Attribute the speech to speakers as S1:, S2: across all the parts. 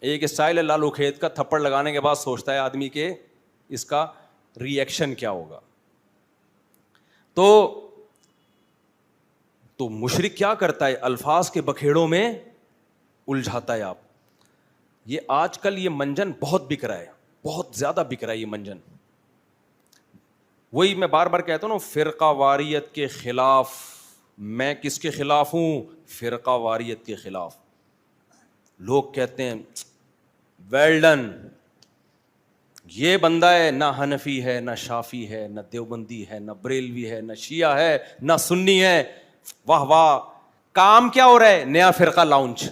S1: ایک اسٹائل ہے لالو کھیت کا, تھپڑ لگانے کے بعد سوچتا ہے آدمی کہ اس کا ری ایکشن کیا ہوگا. تو مشرک کیا کرتا ہے, الفاظ کے بکھیڑوں میں الجھاتا ہے. آپ یہ آج کل یہ منجن بہت بک رہا ہے, بہت زیادہ بک رہا ہے یہ منجن. وہی میں بار بار کہتا ہوں نا, فرقہ واریت کے خلاف. میں کس کے خلاف ہوں؟ فرقہ واریت کے خلاف. لوگ کہتے ہیں ویل ڈن, یہ بندہ ہے نہ حنفی ہے نہ شافی ہے نہ دیوبندی ہے نہ بریلوی ہے نہ شیعہ ہے نہ سنی ہے, واہ واہ. کام کیا ہو رہا ہے؟ نیا فرقہ لانچ.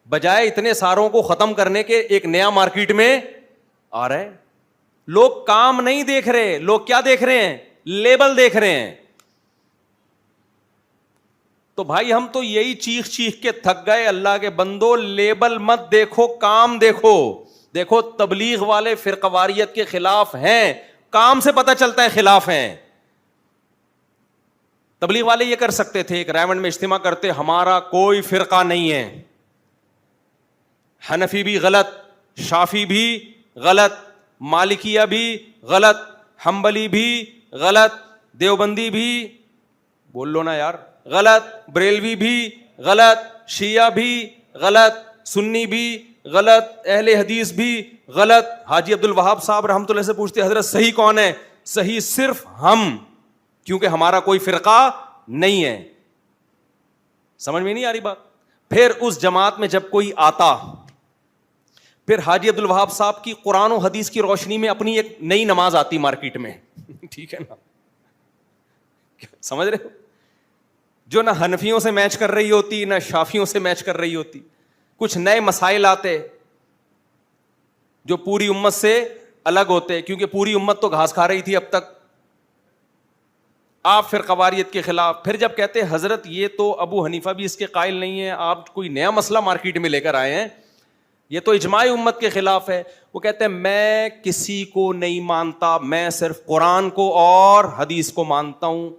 S1: بجائے اتنے ساروں کو ختم کرنے کے ایک نیا مارکیٹ میں آ رہا ہے. لوگ کام نہیں دیکھ رہے, لوگ کیا دیکھ رہے ہیں؟ لیبل دیکھ رہے ہیں. تو بھائی ہم تو یہی چیخ چیخ کے تھک گئے, اللہ کے بندو لیبل مت دیکھو, کام دیکھو. دیکھو تبلیغ والے فرقہ واریت کے خلاف ہیں, کام سے پتہ چلتا ہے خلاف ہیں. تبلیغ والے یہ کر سکتے تھے, ایک رائمنڈ میں اجتماع کرتے, ہمارا کوئی فرقہ نہیں ہے, حنفی بھی غلط, شافی بھی غلط, مالکیہ بھی غلط, حنبلی بھی غلط, دیوبندی بھی بول لو نا یار غلط, بریلوی بھی غلط, شیعہ بھی غلط, سنی بھی غلط, اہل حدیث بھی غلط. حاجی عبد الوہاب صاحب رحمۃ اللہ سے پوچھتے, حضرت صحیح کون ہے؟ صحیح صرف ہم, کیونکہ ہمارا کوئی فرقہ نہیں ہے. سمجھ میں نہیں آ رہی بات؟ پھر اس جماعت میں جب کوئی آتا, پھر حاجی عبد الوہاب صاحب کی قرآن و حدیث کی روشنی میں اپنی ایک نئی نماز آتی مارکیٹ میں, ٹھیک ہے نا, سمجھ رہے ہو, جو نہ حنفیوں سے میچ کر رہی ہوتی نہ شافیوں سے میچ کر رہی ہوتی. کچھ نئے مسائل آتے جو پوری امت سے الگ ہوتے, کیونکہ پوری امت تو گھاس کھا رہی تھی اب تک. آپ فرقہ واریت کے خلاف. پھر جب کہتے حضرت یہ تو ابو حنیفہ بھی اس کے قائل نہیں ہے, آپ کوئی نیا مسئلہ مارکیٹ میں لے کر آئے ہیں, یہ تو اجماع امت کے خلاف ہے. وہ کہتے ہیں میں کسی کو نہیں مانتا, میں صرف قرآن کو اور حدیث کو مانتا ہوں,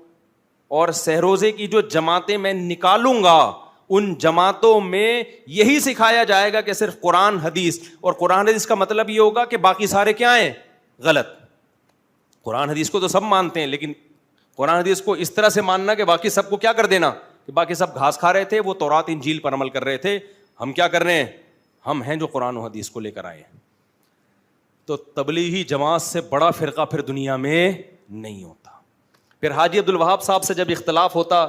S1: اور سہروزے کی جو جماعتیں میں نکالوں گا ان جماعتوں میں یہی سکھایا جائے گا کہ صرف قرآن حدیث, اور قرآن حدیث کا مطلب یہ ہوگا کہ باقی سارے کیا ہیں؟ غلط. قرآن حدیث کو تو سب مانتے ہیں, لیکن قرآن حدیث کو اس طرح سے ماننا کہ باقی سب کو کیا کر دینا, کہ باقی سب گھاس کھا رہے تھے, وہ تورات انجیل پر عمل کر رہے تھے, ہم کیا کر رہے ہیں؟ ہم ہیں جو قرآن و حدیث کو لے کر آئے ہیں. تو تبلیغی جماعت سے بڑا فرقہ پھر دنیا میں نہیں ہوتا. پھر حاجی عبد الوہاب صاحب سے جب اختلاف ہوتا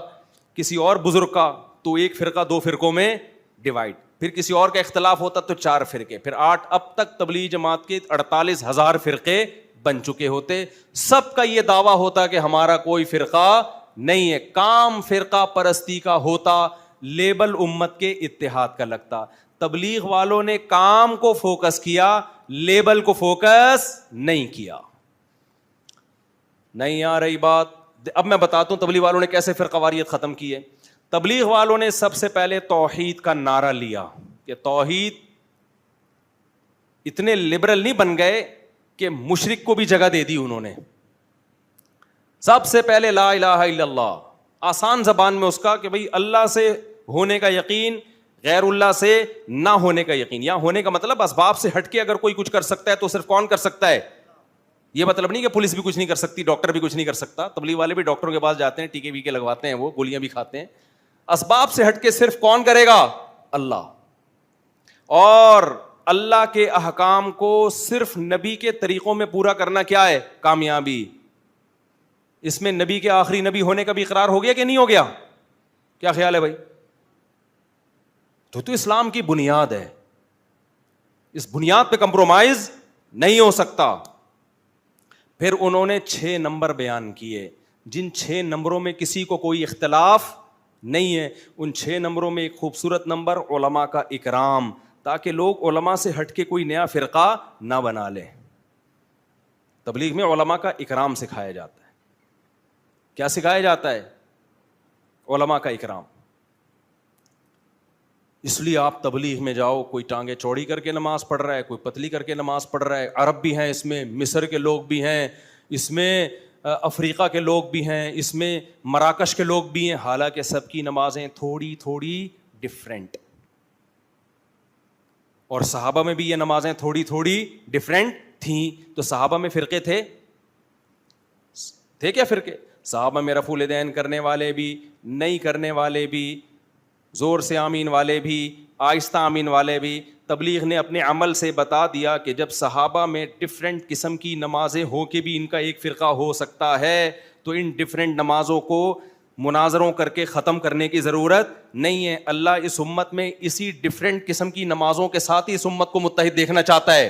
S1: کسی اور بزرگ کا, تو ایک فرقہ 2 فرقوں میں ڈیوائڈ. پھر کسی اور کا اختلاف ہوتا تو 4 فرقے, پھر 8. اب تک تبلیغی جماعت کے 48,000 فرقے بن چکے ہوتے. سب کا یہ دعویٰ ہوتا کہ ہمارا کوئی فرقہ نہیں ہے. کام فرقہ پرستی کا ہوتا, لیبل امت کے اتحاد کا لگتا. تبلیغ والوں نے کام کو فوکس کیا, لیبل کو فوکس نہیں کیا. نہیں آ رہی بات؟ اب میں بتاتا ہوں تبلیغ والوں نے کیسے فرقہ واریت ختم کی ہے. تبلیغ والوں نے سب سے پہلے توحید کا نعرہ لیا کہ توحید. اتنے لبرل نہیں بن گئے کہ مشرک کو بھی جگہ دے دی انہوں نے. سب سے پہلے لا الہ الا اللہ, آسان زبان میں اس کا کہ بھئی اللہ سے ہونے کا یقین, غیر اللہ سے نہ ہونے کا یقین. یا ہونے کا مطلب اسباب سے ہٹ کے اگر کوئی کچھ کر سکتا ہے تو صرف کون کر سکتا ہے؟ یہ مطلب نہیں کہ پولیس بھی کچھ نہیں کر سکتی, ڈاکٹر بھی کچھ نہیں کر سکتا. تبلیغ والے بھی ڈاکٹروں کے پاس جاتے ہیں, ٹیکے ویکے لگواتے ہیں, وہ گولیاں بھی کھاتے ہیں. اسباب سے ہٹ کے صرف کون کرے گا؟ اللہ. اور اللہ کے احکام کو صرف نبی کے طریقوں میں پورا کرنا کیا ہے؟ کامیابی. اس میں نبی کے آخری نبی ہونے کا بھی اقرار ہو گیا کہ نہیں ہو گیا؟ کیا خیال ہے بھائی؟ تو اسلام کی بنیاد ہے, اس بنیاد پہ کمپرومائز نہیں ہو سکتا. پھر انہوں نے 6 نمبر بیان کیے, جن 6 نمبروں میں کسی کو کوئی اختلاف نہیں ہے. ان 6 نمبروں میں ایک خوبصورت نمبر علماء کا اکرام, تاکہ لوگ علماء سے ہٹ کے کوئی نیا فرقہ نہ بنا لیں. تبلیغ میں علماء کا اکرام سکھایا جاتا ہے. کیا سکھایا جاتا ہے؟ علماء کا اکرام. اس لیے آپ تبلیغ میں جاؤ, کوئی ٹانگیں چوڑی کر کے نماز پڑھ رہا ہے, کوئی پتلی کر کے نماز پڑھ رہا ہے. عرب بھی ہیں اس میں, مصر کے لوگ بھی ہیں اس میں, افریقہ کے لوگ بھی ہیں اس میں, مراکش کے لوگ بھی ہیں. حالانکہ سب کی نمازیں تھوڑی تھوڑی ڈفرینٹ. اور صحابہ میں بھی یہ نمازیں تھوڑی تھوڑی ڈفرینٹ تھیں. تو صحابہ میں فرقے تھے کیا فرقے؟ صحابہ میں رفع الیدین کرنے والے بھی, نہیں کرنے والے بھی, زور سے آمین والے بھی, آہستہ آمین والے بھی. تبلیغ نے اپنے عمل سے بتا دیا کہ جب صحابہ میں ڈفرینٹ قسم کی نمازیں ہو کے بھی ان کا ایک فرقہ ہو سکتا ہے, تو ان ڈفرینٹ نمازوں کو مناظروں کر کے ختم کرنے کی ضرورت نہیں ہے. اللہ اس امت میں اسی ڈفرینٹ قسم کی نمازوں کے ساتھ ہی اس امت کو متحد دیکھنا چاہتا ہے.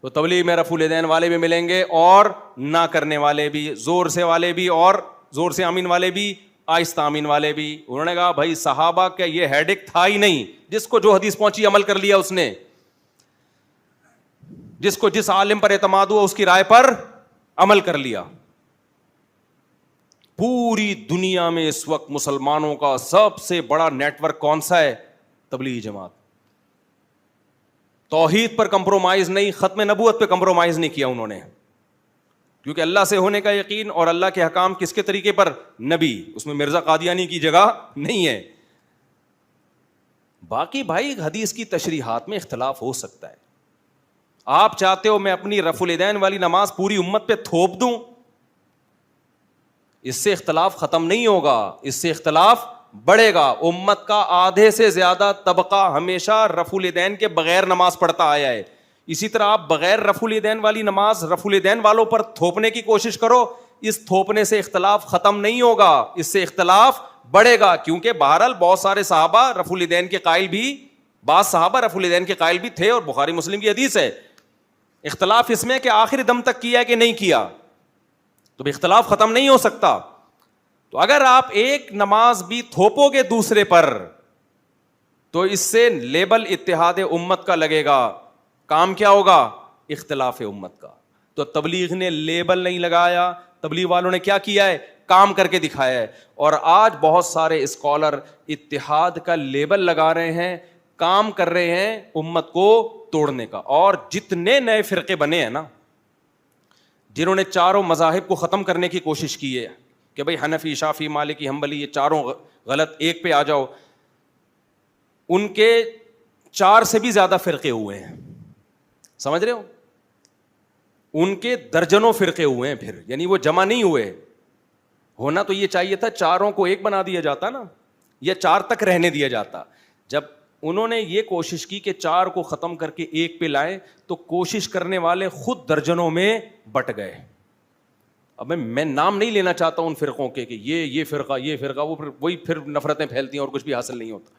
S1: تو تبلیغ میں رفع الیدین والے بھی ملیں گے اور نہ کرنے والے بھی, زور سے والے بھی اور زور سے آمین والے بھی, آہستہ آمین والے بھی. انہوں نے کہا بھائی صحابہ کا یہ ہیڈک تھا ہی نہیں, جس کو جو حدیث پہنچی عمل کر لیا اس نے, جس کو جس عالم پر اعتماد ہوا اس کی رائے پر عمل کر لیا. پوری دنیا میں اس وقت مسلمانوں کا سب سے بڑا نیٹ ورک کون سا ہے؟ تبلیغی جماعت. توحید پر کمپرومائز نہیں, ختم نبوت پہ کمپرومائز نہیں کیا انہوں نے, کیونکہ اللہ سے ہونے کا یقین اور اللہ کے حکام کس کے طریقے پر؟ نبی. اس میں مرزا قادیانی کی جگہ نہیں ہے. باقی بھائی حدیث کی تشریحات میں اختلاف ہو سکتا ہے. آپ چاہتے ہو میں اپنی رفع الیدین والی نماز پوری امت پہ تھوپ دوں؟ اس سے اختلاف ختم نہیں ہوگا, اس سے اختلاف بڑھے گا. امت کا آدھے سے زیادہ طبقہ ہمیشہ رفع الیدین کے بغیر نماز پڑھتا آیا ہے. اسی طرح آپ بغیر رفع الیدین والی نماز رفع الیدین والوں پر تھوپنے کی کوشش کرو, اس تھوپنے سے اختلاف ختم نہیں ہوگا, اس سے اختلاف بڑھے گا. کیونکہ بہرحال بہت سارے صحابہ رفع الیدین کے قائل بھی, بعض صحابہ رفع الیدین کے قائل بھی تھے, اور بخاری مسلم کی حدیث ہے. اختلاف اس میں کہ آخری دم تک کیا کہ نہیں کیا, تو اختلاف ختم نہیں ہو سکتا. تو اگر آپ ایک نماز بھی تھوپو گے دوسرے پر, تو اس سے لیبل اتحاد امت کا لگے گا. کام کیا ہوگا؟ اختلاف امت کا. تو تبلیغ نے لیبل نہیں لگایا, تبلیغ والوں نے کیا کیا ہے؟ کام کر کے دکھایا ہے. اور آج بہت سارے اسکالر اتحاد کا لیبل لگا رہے ہیں, کام کر رہے ہیں امت کو توڑنے کا. اور جتنے نئے فرقے بنے ہیں نا, جنہوں نے چاروں مذاہب کو ختم کرنے کی کوشش کی ہے کہ بھئی حنفی, شافعی, مالکی, حنبلی یہ چاروں غلط, ایک پہ آ جاؤ, ان کے 4 سے بھی زیادہ فرقے ہوئے ہیں. سمجھ رہے ہو؟ ان کے درجنوں فرقے ہوئے ہیں پھر, یعنی وہ جمع نہیں ہوئے. ہونا تو یہ چاہیے تھا چاروں کو ایک بنا دیا جاتا نا, یا 4 تک رہنے دیا جاتا. جب انہوں نے یہ کوشش کی کہ 4 کو ختم کر کے ایک پہ لائیں, تو کوشش کرنے والے خود درجنوں میں بٹ گئے. اب میں نام نہیں لینا چاہتا ان فرقوں کے کہ یہ فرقہ, وہ وہی پھر نفرتیں پھیلتی ہیں اور کچھ بھی حاصل نہیں ہوتا.